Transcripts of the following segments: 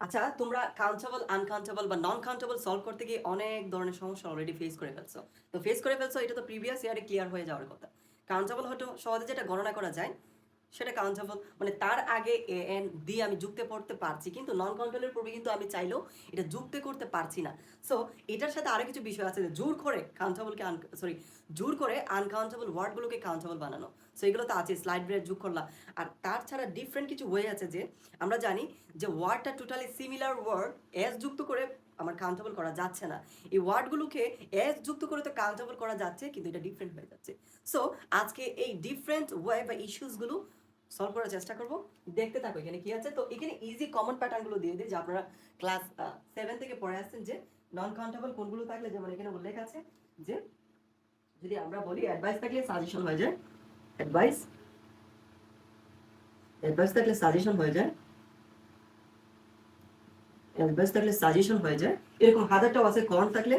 আচ্ছা, তোমরা countable, uncountable বা নন কাউন্টেবল সলভ করতে গিয়ে অনেক ধরনের সমস্যা অলরেডি ফেস করে ফেলছো। তো ফেস করে ফেলছো, এটা তো প্রিভিয়াস ইয়ারে ক্লিয়ার হয়ে যাওয়ার কথা। কাউন্টেবল হয়তো সহজে যেটা গণনা করা যায় সেটা কাউন্টেবল, মানে তার আগে এ এন দিয়ে আমি যুক্তে পড়তে পারছি, কিন্তু নন কাউন্টেবলের পূর্বে কিন্তু আমি চাইলেও এটা যুক্তে করতে পারছি না। সো এটার সাথে আরো কিছু বিষয় আছে যে জোর করে কাউন্টেবলকে সরি জোর করে আনকাউন্টেবল ওয়ার্ডগুলোকে কাউন্টেবল বানানো। সো এগুলো তো আছে, স্লাইড ব্রেড যোগ করলাম। আর তার ছাড়া ডিফারেন্ট কিছু ওয়ে আছে যে আমরা জানি যে ওয়ার্ডটা টোটালি সিমিলার ওয়ার্ড এস যুক্ত করে আমার কাউন্টেবল করা যাচ্ছে না। এই ওয়ার্ডগুলোকে এস যুক্ত করে তো কাউন্টেবল করা যাচ্ছে, কিন্তু এটা ডিফারেন্ট হয়ে যাচ্ছে। সো আজকে এই ডিফারেন্ট ওয়ে বা ইস্যুসগুলো সলভ করার চেষ্টা করব। দেখতে থাকো এখানে কি আছে। তো এখানে ইজি কমন প্যাটার্নগুলো দিয়ে দিই যে আপনারা ক্লাস 7 থেকে পড়ে আসছেন, যে নন কাউন্টেবল কোনগুলো থাকলে, যেমন এখানে উল্লেখ আছে যে যদি আমরা বলি অ্যাডভাইস থাকলে সাজেশন হয়ে যায়, অ্যাডভাইস অ্যাডভাইস থাকলে সাজেশন হয়ে যায়, অ্যাডভাইস থাকলে সাজেশন হয়ে যায়। এরকম হাজারটাও আছে, কর্ন থাকলে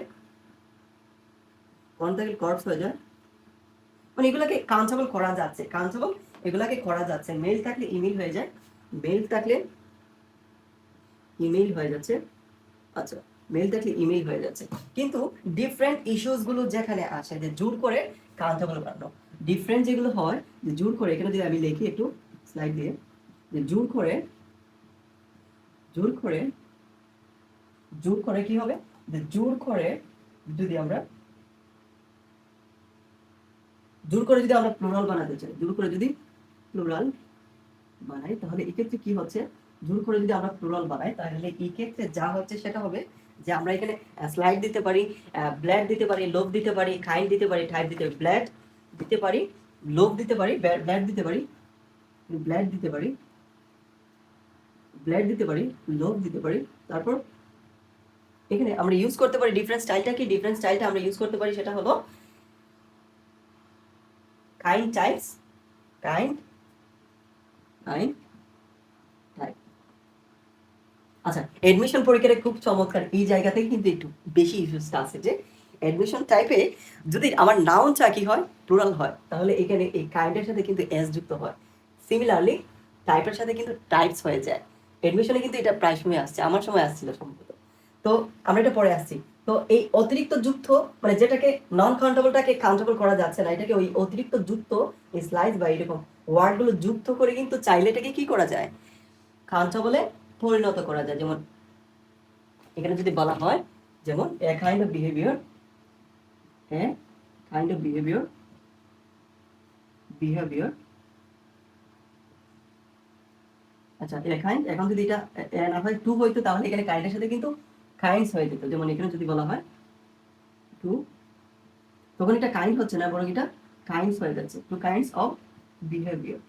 কর্পস হয়ে যায়। মানে এগুলাকে কাউন্টেবল করা যাচ্ছে, কাউন্টেবল এগুলাকে করা যাচ্ছে। মেল থাকলে ইমেল হয়ে যায়, মেল থাকলে ইমেল হয়ে যাচ্ছে। আচ্ছা, মেল থাকলে ইমেল হয়ে যাচ্ছে। কিন্তু ডিফারেন্ট ইস্যুস গুলো যেখানে আসে যে জোর করে কাউন্টেবল বানানো, ডিফারেন্ট যেগুলো হয় যে জোর করে, এখানে যদি আমি লিখি একটু স্লাইড দিয়ে, যে জোর করে জোর করে জোর করে কি হবে, যে জোর করে যদি আমরা প্লুরাল বানাতে চাই, জোর করে যদি প্লুরাল বানাই, তাহলে এক্ষেত্রে কি হচ্ছে, জোর করে যদি আমরা প্লুরাল বানাই তাহলে এই ক্ষেত্রে যা হচ্ছে সেটা হবে যে আমরা এখানে স্লাইড দিতে পারি, ব্ল্যাড দিতে পারি, লোভ দিতে পারি, কাইন্ড দিতে পারি, টাইপ দিতে পারি, ব্ল্যাড দিতে পারি, লোভ দিতে পারি, ব্ল্যাড দিতে পারি, ব্ল্যাড দিতে পারি, ব্ল্যাড দিতে পারি, লোভ দিতে পারি। তারপর এখানে আমরা ইউজ করতে পারি ডিফারেন্ট স্টাইলটা কি, ডিফারেন্ট স্টাইলটা আমরা ইউজ করতে পারি সেটা হলো kind types, kind kind type. আচ্ছা, এডমিশন পরীক্ষাটা খুব চমৎকার, এই জায়গা থেকে কিন্তু একটু বেশি ইস্যুসটা আছে যে এডমিশন টাইপে যদি আমার নাউন চা কি হয়, প্লুরাল হয়, তাহলে এখানে এই কাইন্ডের সাথে কিন্তু এস যুক্ত হয়। সিমিলারলি টাইপের সাথে কিন্তু টাইপস হয়ে যায়। এডমিশনে কিন্তু এটা প্রায় সময় আসছে, আমার সময় আসছিল সম্ভবত। তো আমরা এটা পরে আসছি। তো এই অতিরিক্ত যুক্ত, মানে যেটাকে নন কাউন্টেবলটাকে কাউন্টেবল করা যাচ্ছে না, এটাকে ওই অতিরিক্ত যুক্ত এই স্লাইস বা এরকম ওয়ার্ডগুলো যুক্ত করে কিন্তু চাইলে এটাকে কি করা যায়, কাউন্টেবলে পরিণত করা যায়। যেমন এখানে যদি বলা হয়, যেমন a kind of behaviour, a kind of behaviour, behaviour. আচ্ছা, এ কাইন্ড, এখন যদি এটা না হয় টু হইতো, তাহলে এখানে কাইন্ডের সাথে কিন্তু কাইন্ডস হয়ে যেত। যেমন এখানে যদি বলা হয় টু, তখন এটা কাইন্ড হচ্ছে না, বরং এটা কাইন্ডস হয়ে যাচ্ছে, টু কাইন্ডস অফ বিহেভিয়ার।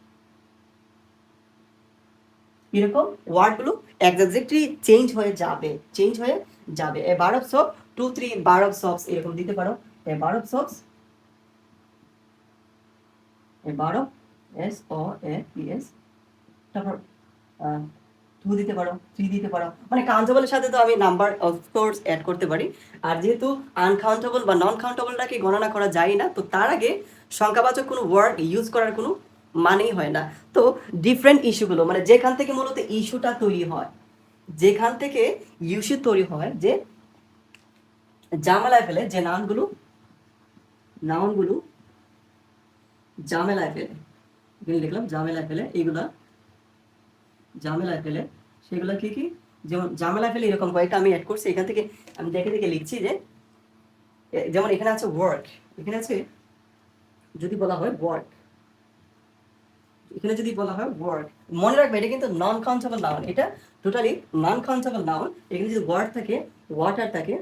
এরকম ওয়ার্ডগুলো এক্স্যাক্টলি চেঞ্জ হয়ে যাবে, চেঞ্জ হয়ে যাবে। A bar of soap, two three bar of soaps এরকম দিতে পারো। A bar of soaps, a bar of S O A P S, তারপর টু দিতে পারো, থ্রি দিতে পারো। মানে কাউন্টেবলের সাথে তো আমি নাম্বার অফ কোর্স অ্যাড করতে পারি। আর যেহেতু আনকাউন্টেবল বা নন কাউন্টেবলটাকে গণনা করা যায় না, তো তার আগে সংখ্যাবাচক কোনো ওয়ার্ড ইউজ করার কোনো মানেই হয় না। তো ডিফারেন্ট ইস্যুগুলো, মানে যেখান থেকে মূলত ইস্যুটা তৈরি হয়, যেখান থেকে ইস্যু তৈরি হয়, যে জামেলায় ফেলে, যে নাউনগুলো জামেলায় ফেলে, এখানে লিখলাম জামেলায় ফেলে, এইগুলা জামেলায় ফেলে, সেগুলো কি কি, যেমন জামেলায় ফেলে এরকম কয়েকটা আমি অ্যাড করছি। এখান থেকে আমি দেখে দেখে লিখছি যে যেমন এখানে আছে ওয়ার্ক, এখানে আছে যদি বলা হয় ওয়ার্ক, এখানে যদি বলা হয় ওয়ার্ক, মনে রাখবে এটা কিন্তু নন কাউন্টেবল নাউন, এটা টোটালি নন কাউন্টেবল নাউন। এখানে যদি ওয়ার্ড থাকে, ওয়াটার থাকে,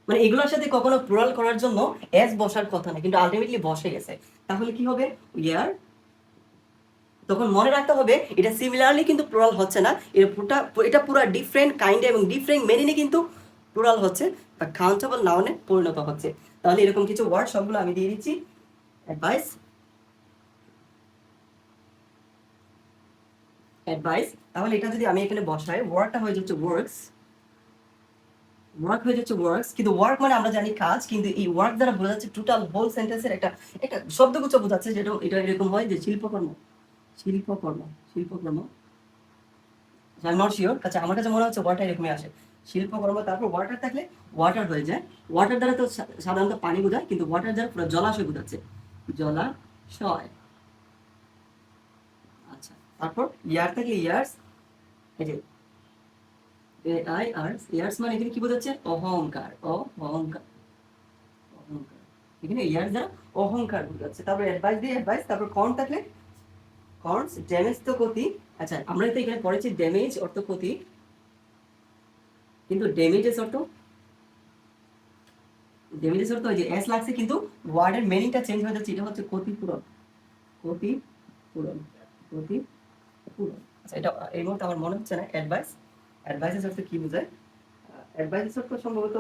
মানে এগুলোর সাথে কখনো প্লুরাল করার জন্য এস বসার কথা না, কিন্তু আলটিমেটলি বসে গেছে। তাহলে কি হবে, ইয়ার, তখন মনে রাখতে হবে এটা সিমিলারলি কিন্তু প্লুরাল হচ্ছে না, এটা পুরো ডিফারেন্ট কাইন্ডে এবং ডিফারেন্ট মেনিনে কিন্তু প্লুরাল হচ্ছে বা কাউন্টেবল নাউনে পরিণত হচ্ছে। তাহলে এরকম কিছু ওয়ার্ড সবগুলো আমি দিয়ে দিচ্ছি। অ্যাডভাইস, অ্যাডভাইস, তাহলে এটা যদি আমি এখানে বসাই, ওয়ার্কটা হয়ে যাচ্ছে ওয়ার্কস, ওয়ার্ক হয়ে যাচ্ছে ওয়ার্কস। কিন্তু ওয়ার্ক মানে আমরা জানি কাজ, কিন্তু এই ওয়ার্ক দ্বারা বোঝা যাচ্ছে টোটাল হোল সেন্টেন্সের একটা একটা শব্দগুচ্ছ বোঝাচ্ছে, যেটা এটা এরকম হয় যে শিল্পকর্ম, শিল্পকর্ম, শিল্পকর্ম। I am not sure. আচ্ছা আমার কাছে মনে হচ্ছে ওয়াটার এরকমই আসে, শিল্পকর্ম তারপর ওয়াটার থাকলে ওয়াটার হয়ে যায়। ওয়াটার দ্বারা তো সাধারণত পানি বোঝায়, কিন্তু ওয়াটার দ্বারা পুরো জলাশয় বোঝাচ্ছে, জলাশয়। আচ্ছা তারপর ইয়ার থাকলে ইয়ার্স, এই যে AIRS, ইয়ার্স মানে এখানে কি বোঝাচ্ছে? অহংকার, অহংকার, অহংকার। এখানে ইয়ার্স দ্বারা অহংকার বোঝাচ্ছে। তারপর অ্যাডভাইস দিয়ে অ্যাডভাইস, তারপর কর্ন থাকলে কর্নস, ড্যামেজ তো ক্ষতি। আচ্ছা আমরা তো এখানে পড়েছি ড্যামেজ অর্থ ক্ষতি, কিন্তু ড্যামেজেস অর্থ, ড্যামেজেস অর্থ ওই যে এস লাগছে, কিন্তু ওয়ার্ডের মিনিংটা চেঞ্জ হয়ে যাচ্ছে, এটা হচ্ছে ক্ষতিপূরণ, ক্ষতিপূরণ, ক্ষতিপূরণ। আচ্ছা এটা এই মুহূর্তে আমার মনে হচ্ছে না অ্যাডভাইস, অ্যাডভাইসের অর্থ কি বোঝায়? অ্যাডভাইসের অর্থ সম্ভবত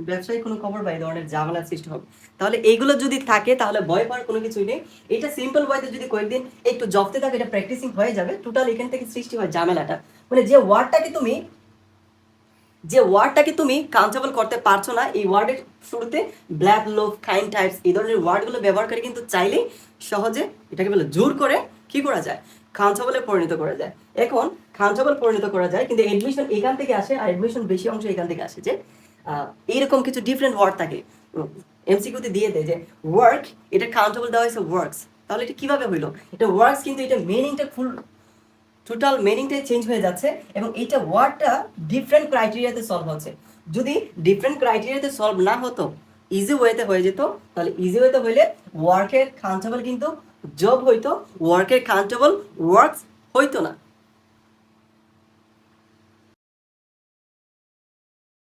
ব্যবসায়িক কোনো খবর বা এই ধরনের ঝামেলার সৃষ্টি হবে। তাহলে এইগুলো যদি থাকে তাহলে ভয় পাওয়ার কোনো কিছুই নেই। এটা সিম্পল ওয়েতে যদি কয়েকদিন একটু জপতে থাকে, এটা প্র্যাকটিসিং হয়ে যাবে, টোটাল এখান থেকে সৃষ্টি হয় ঝামেলাটা। মানে যে ওয়ার্ডটাকে তুমি কাউন্টেবল করতে পারছো না, এই ওয়ার্ডের শুরুতে ব্ল্যাক, লোভ, কাইন্ড, টাইপস এই ধরনের ওয়ার্ডগুলো ব্যবহার করে কিন্তু চাইলেই সহজে এটাকে বলে জোর করে কি করা যায়, কাউন্টেবলে পরিণত করা যায়। এখন কাউন্টেবল পরিণত করা যায়, কিন্তু এডমিশন এখান থেকে আসে, আর এডমিশন বেশি অংশ এখান থেকে আসে যে এইরকম কিছু ডিফারেন্ট ওয়ার্ড থাকে, এমসিকিউতে দিয়ে দেয় যে ওয়ার্ক, এটা কাউন্টেবল দেওয়া হয়েছে ওয়ার্কস, তাহলে এটা কিভাবে হইলো? এটা ওয়ার্কস, কিন্তু এটা মিনিংটা ফুল টোটাল মিনিংটাই চেঞ্জ হয়ে যাচ্ছে, এবং এইটা ওয়ার্ডটা ডিফারেন্ট ক্রাইটেরিয়াতে সলভ হচ্ছে। যদি ডিফারেন্ট ক্রাইটেরিয়াতে সলভ না হতো, ইজি ওয়েতে হয়ে যেত, তাহলে ইজি ওয়েতে হইলে ওয়ার্কের কাউন্টেবল কিন্তু জব হইতো, ওয়ার্কের কাউন্টেবল ওয়ার্কস হইতো না।